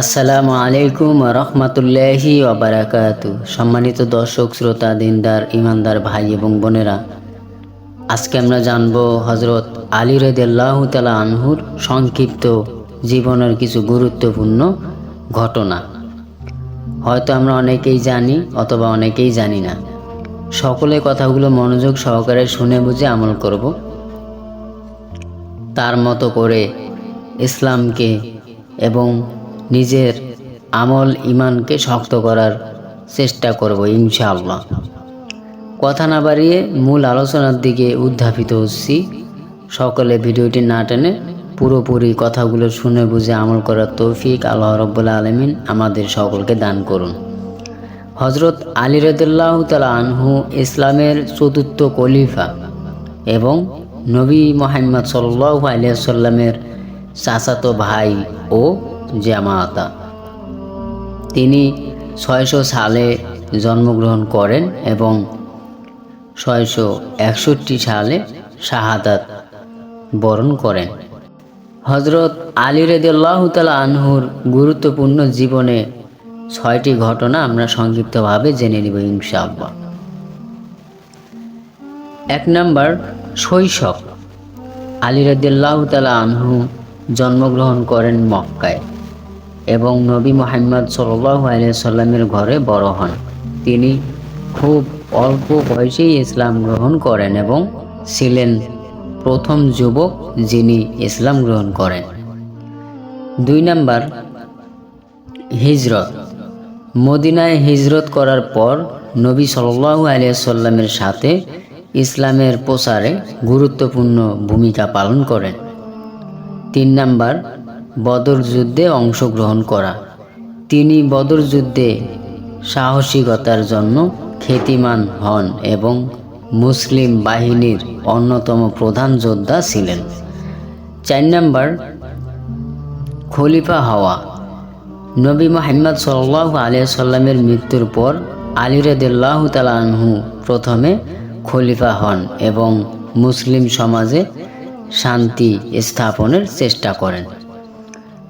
আসসালামু আলাইকুম রহমতুল্লাহি ওবারাকাতু। সম্মানিত দর্শক, শ্রোতা, দিনদার, ইমানদার ভাই এবং বোনেরা, আজকে আমরা জানব হজরত আলী রাদিয়াল্লাহু তাআলা আনহুর সংক্ষিপ্ত জীবনের কিছু গুরুত্বপূর্ণ ঘটনা। হয়তো আমরা অনেকেই জানি অথবা অনেকেই জানি না। সকলে কথাগুলো মনোযোগ সহকারে শুনে বুঝে আমল করব, তার মতো করে ইসলামকে এবং নিজের আমল ইমানকে শক্ত করার চেষ্টা করব ইনশাআল্লাহ। কথা না বাড়িয়ে মূল আলোচনার দিকে উদ্ধাপিত হচ্ছি। সকলে ভিডিওটি না টেনে পুরোপুরি কথাগুলো শুনে বুঝে আমল করার তৌফিক আল্লাহ রাব্বুল আলামিন আমাদের সকলকে দান করুন। হজরত আলী রাদিয়াল্লাহু তাআলা আনহু ইসলামের চতুর্থ খলিফা এবং নবী মুহাম্মদ সাল্লাল্লাহু আলাইহি ওয়াসাল্লামের চাচাতো ভাই ও জামাতা। তিনি 600 সালে জন্মগ্রহণ করেন এবং 661 সালে শাহাদাত বরণ করেন। হজরত আলী রাদিয়াল্লাহু তাআলা আনহুর গুরুত্বপূর্ণ জীবনে 6টি ঘটনা আমরা সংক্ষিপ্তভাবে জেনে নিব ইনশাআল্লাহ। 1 নম্বর, শৈশব। আলী রাদিয়াল্লাহু তাআলা আনহু জন্মগ্রহণ করেন মক্কায় এবং নবী মুহাম্মদ সাল্লাল্লাহু আলাইহি ওয়াসাল্লামের ঘরে বড় হন। তিনি খুব অল্প বয়সেই ইসলাম গ্রহণ করেন এবং ছিলেন প্রথম যুবক যিনি ইসলাম গ্রহণ করেন। 2 নম্বর, হিজরত। মদিনায় হিজরত করার পর নবী সাল্লাল্লাহু আলাইহি ওয়াসাল্লামের সাথে ইসলামের প্রচারে গুরুত্বপূর্ণ ভূমিকা পালন করেন। 3 নম্বর, বদর যুদ্ধে অংশগ্রহণ করা। তিনি বদর যুদ্ধে সাহসিকতার জন্য খ্যাতিমান হন এবং মুসলিম বাহিনীর অন্যতম প্রধান যোদ্ধা ছিলেন। 4 নম্বর, খলিফা হওয়া। নবী মুহাম্মদ সাল্লাল্লাহু আলাইহি ওয়াসাল্লামের মৃত্যুর পর আলী রাদিয়াল্লাহু তাআলা আনহু প্রথমে খলিফা হন এবং মুসলিম সমাজে শান্তি স্থাপনের চেষ্টা করেন।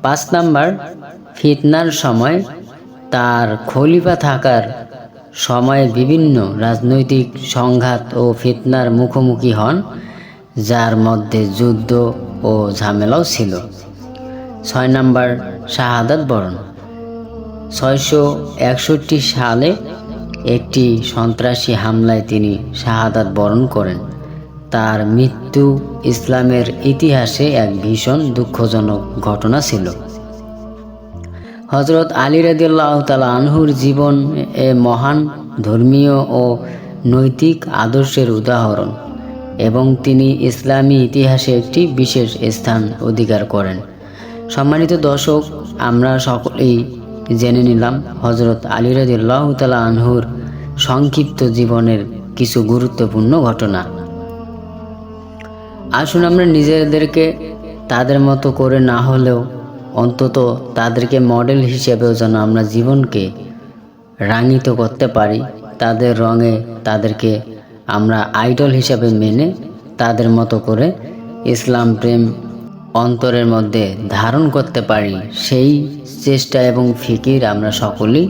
5 নম্বর, ফিতনার সময়। তার খলিফা থাকার সময়ে বিভিন্ন রাজনৈতিক সংঘাত ও ফিতনার মুখোমুখি হন, যার মধ্যে যুদ্ধ ও ঝামেলাও ছিল। 6 নম্বর, শাহাদাত বরণ। 661 সালে একটি সন্ত্রাসী হামলায় তিনি শাহাদাত বরণ করেন। তার মৃত্যু ইসলামের ইতিহাসে এক ভীষণ দুঃখজনক ঘটনা ছিল। হজরত আলী রাদিয়াল্লাহু তাআলা আনহুর জীবন এ মহান ধর্মীয় ও নৈতিক আদর্শের উদাহরণ এবং তিনি ইসলামী ইতিহাসে একটি বিশেষ স্থান অধিকার করেন। সম্মানিত দর্শক, আমরা সকলেই জেনে নিলাম হজরত আলী রাদিয়াল্লাহু তাআলা আনহুর সংক্ষিপ্ত জীবনের কিছু গুরুত্বপূর্ণ ঘটনা। আসুন আমরা নিজেদেরকে তাদের মতো করে না হলেও অন্তত তাদেরকে মডেল হিসেবেও যেন আমরা জীবনকে রাঙিত করতে পারি। তাদের রঙে তাদেরকে আমরা আইডল হিসাবে মেনে তাদের মতো করে ইসলাম প্রেম অন্তরের মধ্যে ধারণ করতে পারি, সেই চেষ্টা এবং ফিকির আমরা সকলেই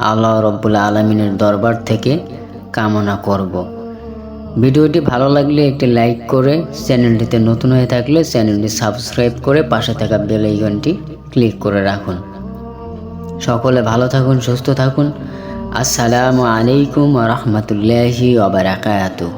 আল্লাহ রাব্বুল আলামিনের দরবার থেকে কামনা করব। ভিডিওটি ভালো লাগলে একটি লাইক করে, চ্যানেলটিতে নতুন হয়ে থাকলে চ্যানেলটি সাবস্ক্রাইব করে পাশে থাকা বেল আইকনটি ক্লিক করে রাখুন। সকলে ভালো থাকুন, সুস্থ থাকুন। আসসালামু আলাইকুম ওয়া রাহমাতুল্লাহি ওয়া বারাকাতুহু।